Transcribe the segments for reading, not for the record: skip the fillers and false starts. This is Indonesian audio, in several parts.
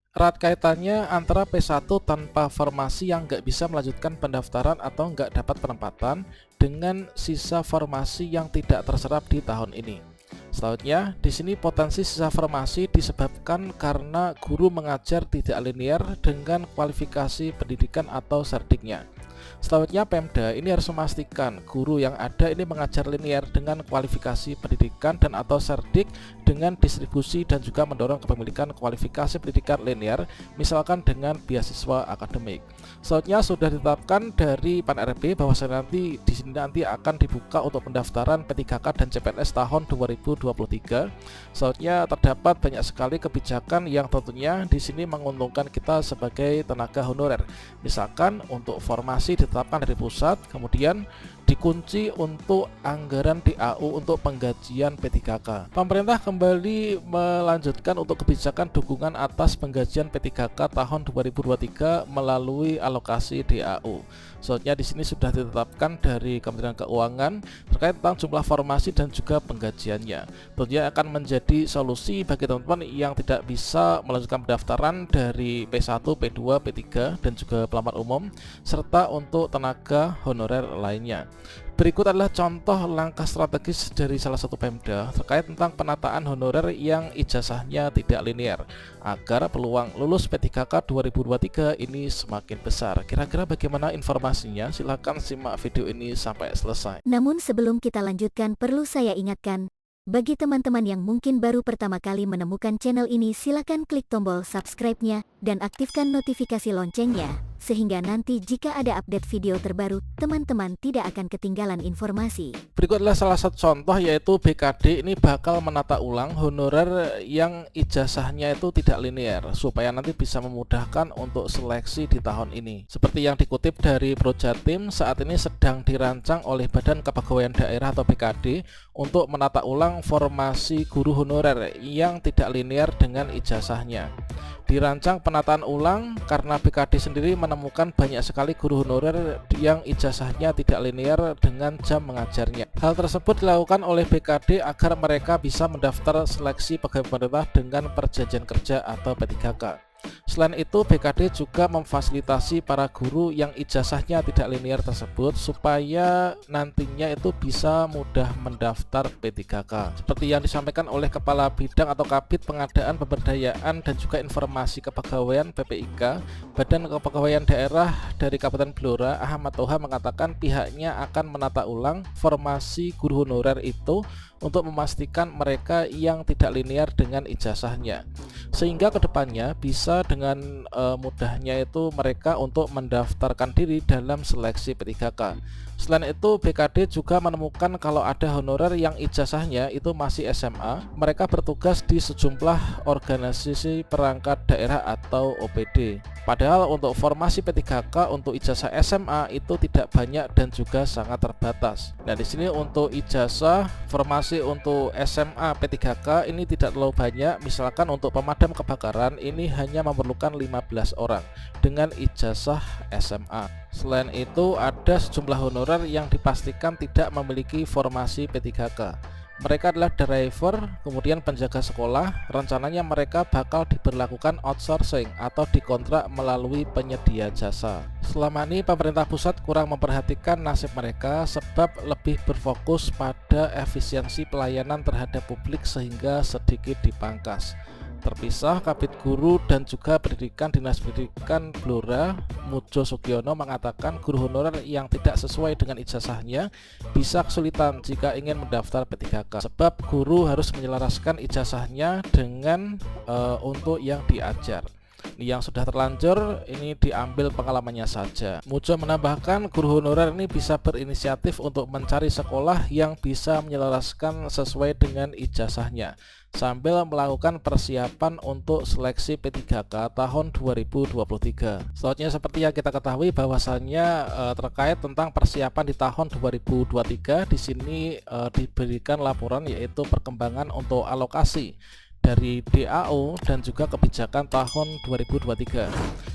Erat kaitannya antara P1 tanpa formasi yang nggak bisa melanjutkan pendaftaran atau nggak dapat penempatan dengan sisa formasi yang tidak terserap di tahun ini. Selanjutnya, di sini potensi sisa formasi disebabkan karena guru mengajar tidak linear dengan kualifikasi pendidikan atau serdiknya. Selanjutnya, Pemda ini harus memastikan guru yang ada ini mengajar linear dengan kualifikasi pendidikan dan atau serdik dengan distribusi dan juga mendorong kepemilikan kualifikasi pendidikan linear, misalkan dengan beasiswa akademik. Selanjutnya, sudah ditetapkan dari Pan-RB bahwa nanti di sini nanti akan dibuka untuk pendaftaran P3K dan CPNS tahun 2023. Selanjutnya, terdapat banyak sekali kebijakan yang tentunya di sini menguntungkan kita sebagai tenaga honorer. Misalkan untuk formasi ditetapkan dari pusat, kemudian dikunci untuk anggaran DAU untuk penggajian P3K. Pemerintah kembali melanjutkan untuk kebijakan dukungan atas penggajian P3K tahun 2023 melalui alokasi DAU. Soalnya di sini sudah ditetapkan dari Kementerian Keuangan terkait tentang jumlah formasi dan juga penggajiannya. Tentunya akan menjadi solusi bagi teman-teman yang tidak bisa melanjutkan pendaftaran dari P1, P2, P3 dan juga pelamar umum serta untuk tenaga honorer lainnya. Berikut adalah contoh langkah strategis dari salah satu Pemda terkait tentang penataan honorer yang ijazahnya tidak linear agar peluang lulus P3K 2023 ini semakin besar. Kira-kira bagaimana informasinya? Silahkan simak video ini sampai selesai. Namun sebelum kita lanjutkan, perlu saya ingatkan, bagi teman-teman yang mungkin baru pertama kali menemukan channel ini, silakan klik tombol subscribe-nya dan aktifkan notifikasi loncengnya, sehingga nanti jika ada update video terbaru, teman-teman tidak akan ketinggalan informasi. Berikut adalah salah satu contoh, yaitu BKD ini bakal menata ulang honorer yang ijazahnya itu tidak linear supaya nanti bisa memudahkan untuk seleksi di tahun ini. Seperti yang dikutip dari Projatim, saat ini sedang dirancang oleh Badan Kepegawaian Daerah atau BKD untuk menata ulang formasi guru honorer yang tidak linear dengan ijazahnya. Dirancang penataan ulang karena BKD sendiri menemukan banyak sekali guru honorer yang ijazahnya tidak linear dengan jam mengajarnya. Hal tersebut dilakukan oleh BKD agar mereka bisa mendaftar seleksi pegawai pemerintah dengan perjanjian kerja atau P3K. Selain itu, BKD juga memfasilitasi para guru yang ijazahnya tidak linear tersebut supaya nantinya itu bisa mudah mendaftar P3K. Seperti yang disampaikan oleh Kepala Bidang atau Kabid Pengadaan Pemberdayaan dan juga Informasi Kepegawaian PPIK, Badan Kepegawaian Daerah dari Kabupaten Blora, Ahmad Toha mengatakan pihaknya akan menata ulang formasi guru honorer itu untuk memastikan mereka yang tidak linear dengan ijazahnya, sehingga kedepannya bisa dengan mudahnya itu mereka untuk mendaftarkan diri dalam seleksi P3K. Selain itu, BKD juga menemukan kalau ada honorer yang ijazahnya itu masih SMA, mereka bertugas di sejumlah organisasi perangkat daerah atau OPD. Padahal untuk formasi P3K untuk ijazah SMA itu tidak banyak dan juga sangat terbatas. Nah, di sini untuk ijazah formasi untuk SMA P3K ini tidak terlalu banyak. Misalkan untuk pemadam kebakaran ini hanya memerlukan 15 orang dengan ijazah SMA. Selain itu, ada sejumlah honorer yang dipastikan tidak memiliki formasi P3K. Mereka adalah driver, kemudian penjaga sekolah. Rencananya mereka bakal diberlakukan outsourcing atau dikontrak melalui penyedia jasa. Selama ini pemerintah pusat kurang memperhatikan nasib mereka sebab lebih berfokus pada efisiensi pelayanan terhadap publik sehingga sedikit dipangkas. Terpisah, Kabid Guru dan juga Pendidikan Dinas Pendidikan Blora, Mujo Sugiono mengatakan guru honorer yang tidak sesuai dengan ijazahnya bisa kesulitan jika ingin mendaftar P3K sebab guru harus menyelaraskan ijazahnya dengan untuk yang diajar. Yang sudah terlanjur ini diambil pengalamannya saja. Mujo menambahkan guru honorer ini bisa berinisiatif untuk mencari sekolah yang bisa menyelaraskan sesuai dengan ijazahnya sambil melakukan persiapan untuk seleksi P3K tahun 2023. Selanjutnya, seperti yang kita ketahui bahwasannya terkait tentang persiapan di tahun 2023 di sini diberikan laporan yaitu perkembangan untuk alokasi dari DAU dan juga kebijakan tahun 2023.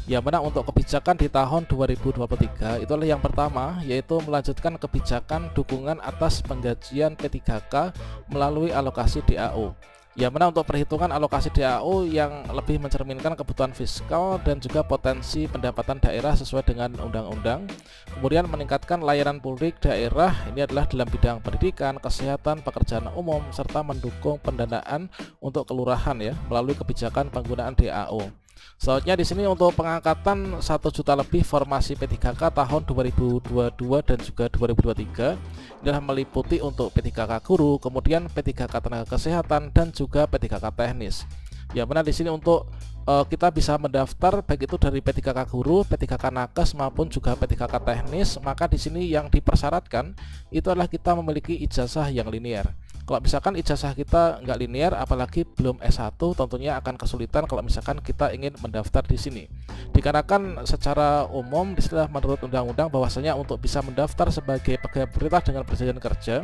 Yang mana untuk kebijakan di tahun 2023 itulah yang pertama, yaitu melanjutkan kebijakan dukungan atas penggajian P3K melalui alokasi DAU. Yang mana untuk perhitungan alokasi DAU yang lebih mencerminkan kebutuhan fiskal dan juga potensi pendapatan daerah sesuai dengan undang-undang. Kemudian meningkatkan layanan publik daerah, ini adalah dalam bidang pendidikan, kesehatan, pekerjaan umum, serta mendukung pendanaan untuk kelurahan ya melalui kebijakan penggunaan DAU. Selanjutnya di sini untuk pengangkatan 1 juta lebih formasi P3K tahun 2022 dan juga 2023 adalah meliputi untuk P3K guru, kemudian P3K tenaga kesehatan dan juga P3K teknis. Yang mana di sini untuk kita bisa mendaftar baik itu dari P3K guru, P3K nakes maupun juga P3K teknis. Maka di sini yang dipersyaratkan itu adalah kita memiliki ijazah yang linear. Kalau misalkan ijazah kita nggak linear, apalagi belum S1, tentunya akan kesulitan kalau misalkan kita ingin mendaftar di sini. Dikarenakan secara umum istilah menurut undang-undang bahwasanya untuk bisa mendaftar sebagai pegawai pemerintah dengan perjanjian kerja,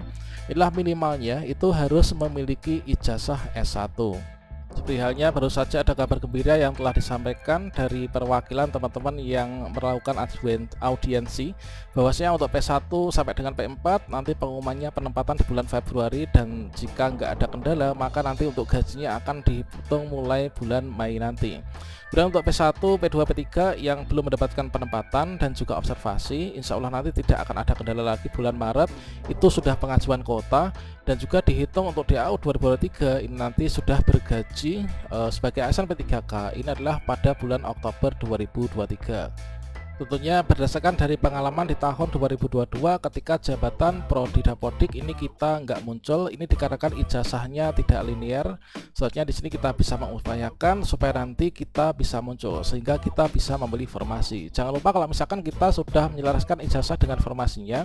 inilah minimalnya itu harus memiliki ijazah S1. Seperti halnya baru saja ada kabar gembira yang telah disampaikan dari perwakilan teman-teman yang melakukan audiensi bahwasanya untuk P1 sampai dengan P4 nanti pengumumannya penempatan di bulan Februari, dan jika nggak ada kendala maka nanti untuk gajinya akan dihitung mulai bulan Mei nanti. Kemudian untuk P1, P2, P3 yang belum mendapatkan penempatan dan juga observasi, insya Allah nanti tidak akan ada kendala lagi. Bulan Maret itu sudah pengajuan kuota dan juga dihitung untuk DAU 2023 ini nanti sudah bergaji sebagai ASN P3K ini adalah pada bulan Oktober 2023. Tentunya berdasarkan dari pengalaman di tahun 2022 ketika jabatan Prodi Dapodik ini kita nggak muncul, ini dikarenakan ijazahnya tidak linear. Soalnya di sini kita bisa mengupayakan supaya nanti kita bisa muncul sehingga kita bisa membeli formasi. Jangan lupa kalau misalkan kita sudah menyelaraskan ijazah dengan formasinya,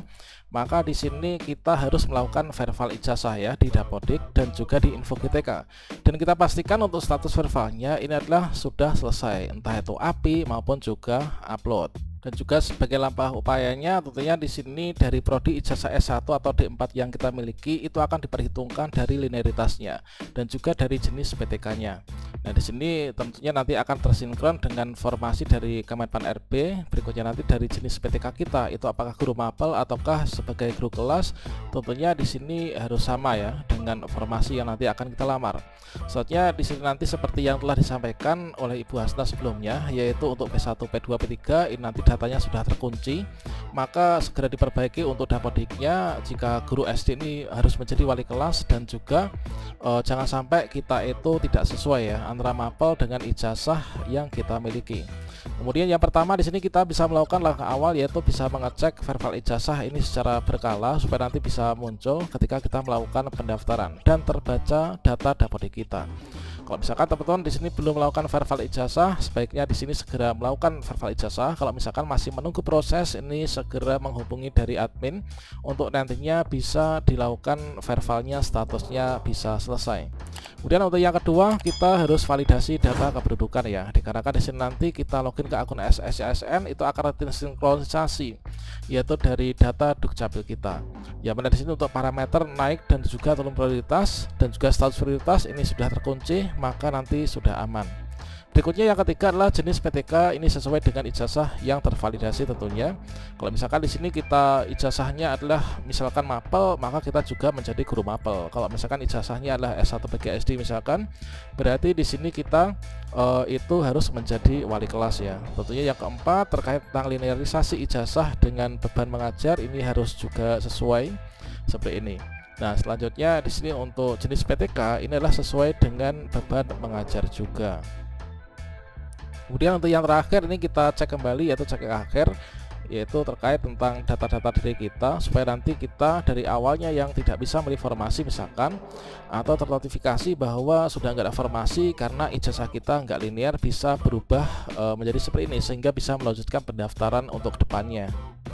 maka di sini kita harus melakukan verval ijazah ya di Dapodik dan juga di Info GTK. Dan kita pastikan untuk status vervalnya ini adalah sudah selesai, entah itu API maupun juga upload. Dan juga sebagai langkah upayanya tentunya di sini dari prodi ijazah S1 atau D4 yang kita miliki itu akan diperhitungkan dari linearitasnya dan juga dari jenis PTK-nya. Nah, di sini tentunya nanti akan tersinkron dengan formasi dari Kemenpan RB. Berikutnya nanti dari jenis PTK kita itu apakah guru mapel ataukah sebagai guru kelas. Tentunya di sini harus sama ya dengan formasi yang nanti akan kita lamar. Soalnya di sini nanti seperti yang telah disampaikan oleh Ibu Hasna sebelumnya, yaitu untuk P1, P2, P3 ini nanti datanya sudah terkunci, maka segera diperbaiki untuk Dapodiknya. Jika guru SD ini harus menjadi wali kelas dan juga jangan sampai kita itu tidak sesuai ya antara mapel dengan ijazah yang kita miliki. Kemudian yang pertama di sini kita bisa melakukan langkah awal yaitu bisa mengecek verval ijazah ini secara berkala supaya nanti bisa muncul ketika kita melakukan pendaftaran dan terbaca data Dapodik kita. Kalau misalkan teman-teman di sini belum melakukan verval ijazah, sebaiknya di sini segera melakukan verval ijazah. Kalau misalkan masih menunggu proses, ini segera menghubungi dari admin untuk nantinya bisa dilakukan vervalnya, statusnya bisa selesai. Kemudian untuk yang kedua, kita harus validasi data kependudukan ya. Dikarenakan di sini nanti kita login ke akun SSN itu akan tersinkronisasi yaitu dari data Dukcapil kita. Ya, mana di sini untuk parameter naik dan juga turun prioritas dan juga status prioritas ini sudah terkunci, maka nanti sudah aman. Berikutnya yang ketiga adalah jenis PTK ini sesuai dengan ijazah yang tervalidasi tentunya. Kalau misalkan di sini kita ijazahnya adalah misalkan mapel, maka kita juga menjadi guru mapel. Kalau misalkan ijazahnya adalah S1 PGSD misalkan, berarti di sini kita itu harus menjadi wali kelas ya. Tentunya yang keempat terkait tentang linearisasi ijazah dengan beban mengajar ini harus juga sesuai seperti ini. Nah, selanjutnya di sini untuk jenis PTK ini adalah sesuai dengan beban mengajar juga. Kemudian untuk yang terakhir ini kita cek kembali yaitu cek akhir, yaitu terkait tentang data-data diri kita supaya nanti kita dari awalnya yang tidak bisa memberi formasi misalkan atau ternotifikasi bahwa sudah nggak ada formasi karena ijazah kita nggak linear bisa berubah menjadi seperti ini sehingga bisa melanjutkan pendaftaran untuk kedepannya.